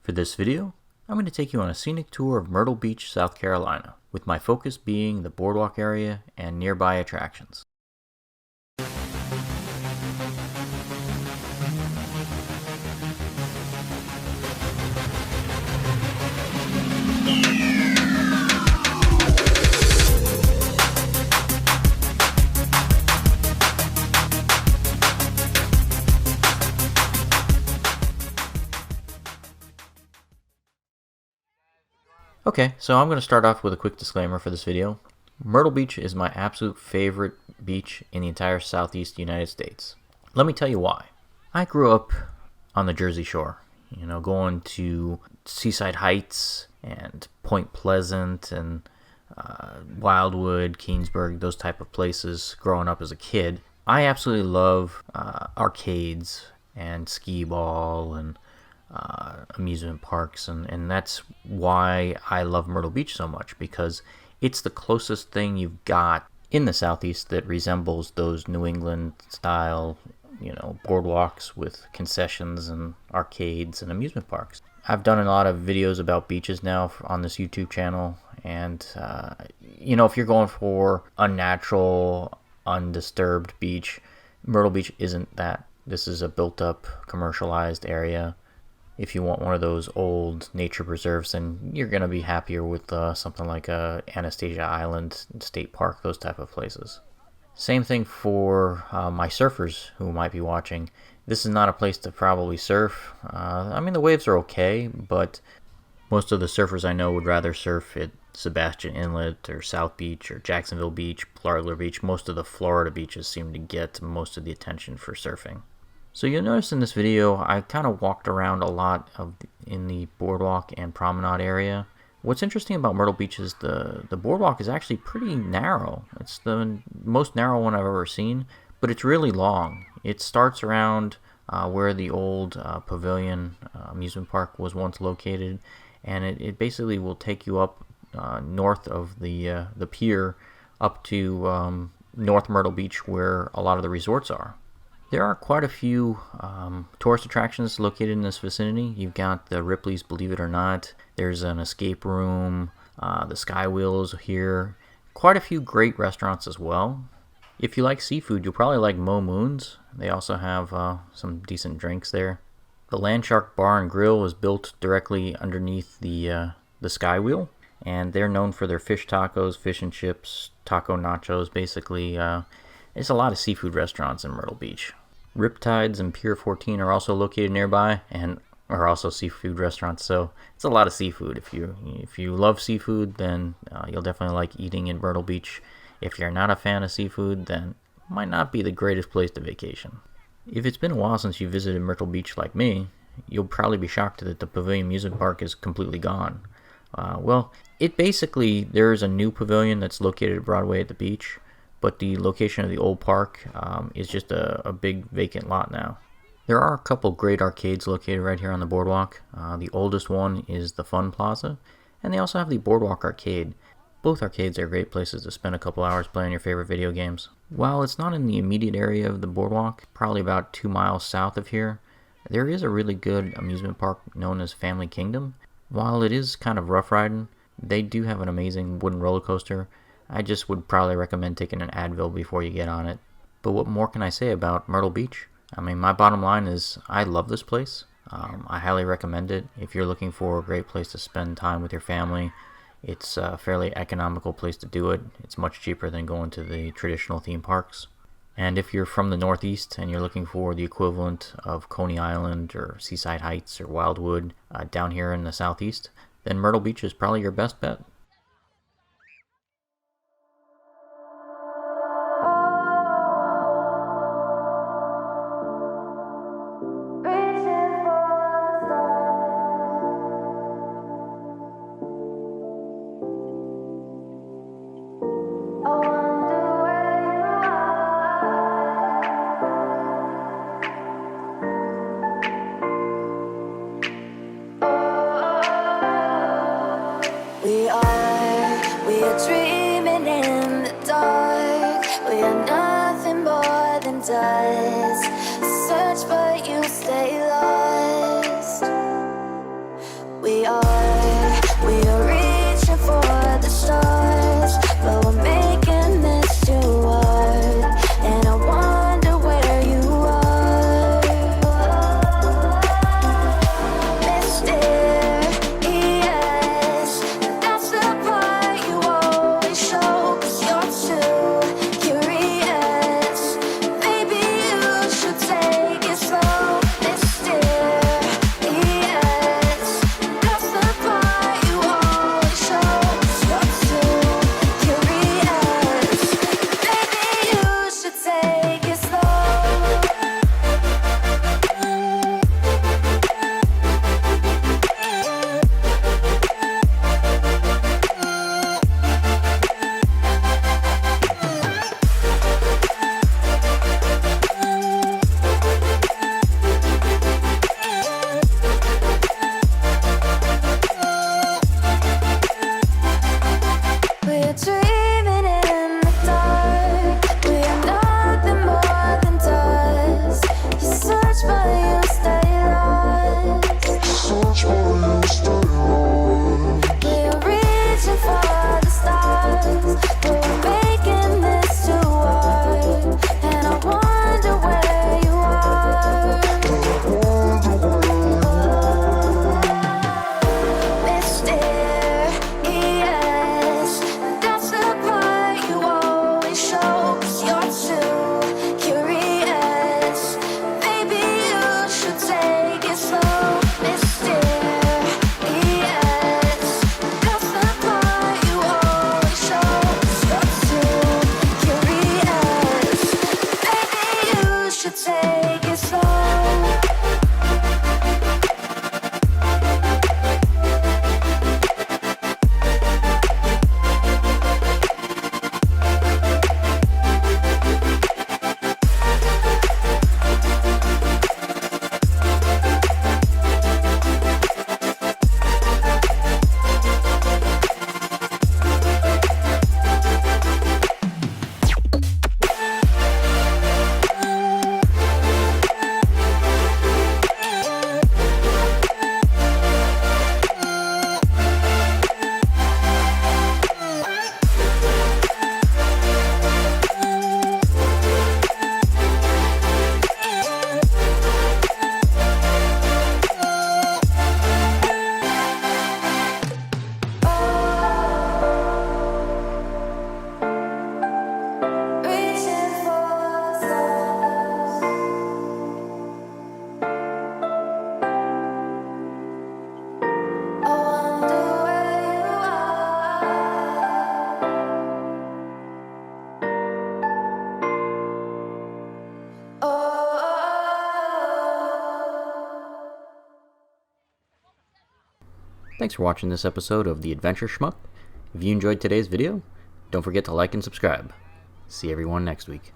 For this video, I'm going to take you on a scenic tour of Myrtle Beach, South Carolina, with my focus being the boardwalk area and nearby attractions. Okay, so I'm going to start off with a quick disclaimer for this video. Myrtle Beach is my absolute favorite beach in the entire southeast United States. Let me tell you why. I grew up on the Jersey Shore, going to Seaside Heights and Point Pleasant and Wildwood, Keansburg, those type of places growing up as a kid. I absolutely love arcades and skee ball and amusement parks, and that's why I love Myrtle Beach so much, because it's the closest thing you've got in the southeast that resembles those New England style boardwalks with concessions and arcades and amusement parks. I've done a lot of videos about beaches now on this YouTube channel, and if you're going for a natural, undisturbed beach, Myrtle Beach isn't that. This is a built up, commercialized area. If you want one of those old nature preserves, then you're going to be happier with something like Anastasia Island State Park, those type of places. Same thing for my surfers who might be watching. This is not a place to probably surf. The waves are okay, but most of the surfers I know would rather surf at Sebastian Inlet or South Beach or Jacksonville Beach, Flagler Beach. Most of the Florida beaches seem to get most of the attention for surfing. So you'll notice in this video, I kind of walked around a lot in the boardwalk and promenade area. What's interesting about Myrtle Beach is the boardwalk is actually pretty narrow. It's the most narrow one I've ever seen, but it's really long. It starts around where the old Pavilion amusement park was once located, and it basically will take you up north of the pier up to North Myrtle Beach, where a lot of the resorts are. There are quite a few tourist attractions located in this vicinity. You've got the Ripley's Believe It or Not. There's an escape room. The Sky Wheel is here. Quite a few great restaurants as well. If you like seafood, you'll probably like Mo Moon's. They also have some decent drinks there. The Landshark Bar and Grill is built directly underneath the Sky Wheel, and they're known for their fish tacos, fish and chips, taco nachos. Basically, there's a lot of seafood restaurants in Myrtle Beach. Riptides and Pier 14 are also located nearby and are also seafood restaurants, so it's a lot of seafood. If you love seafood, then you'll definitely like eating in Myrtle Beach. If you're not a fan of seafood, then it might not be the greatest place to vacation. If it's been a while since you visited Myrtle Beach like me, you'll probably be shocked that the Pavilion Amusement Park is completely gone. There is a new pavilion that's located at Broadway at the beach, but the location of the old park is just a big vacant lot now. There are a couple great arcades located right here on the boardwalk. The oldest one is the Fun Plaza, and they also have the Boardwalk Arcade. Both arcades are great places to spend a couple hours playing your favorite video games. While it's not in the immediate area of the boardwalk, probably about 2 miles south of here, there is a really good amusement park known as Family Kingdom. While it is kind of rough riding, they do have an amazing wooden roller coaster. I just would probably recommend taking an Advil before you get on it. But what more can I say about Myrtle Beach? My bottom line is I love this place. I highly recommend it. If you're looking for a great place to spend time with your family, it's a fairly economical place to do it. It's much cheaper than going to the traditional theme parks. And if you're from the Northeast and you're looking for the equivalent of Coney Island or Seaside Heights or Wildwood down here in the Southeast, then Myrtle Beach is probably your best bet. We are dreaming in the dark. We are nothing more than dust. Search but you stay lost. Thanks for watching this episode of The Adventure Schmuck. If you enjoyed today's video, don't forget to like and subscribe. See everyone next week.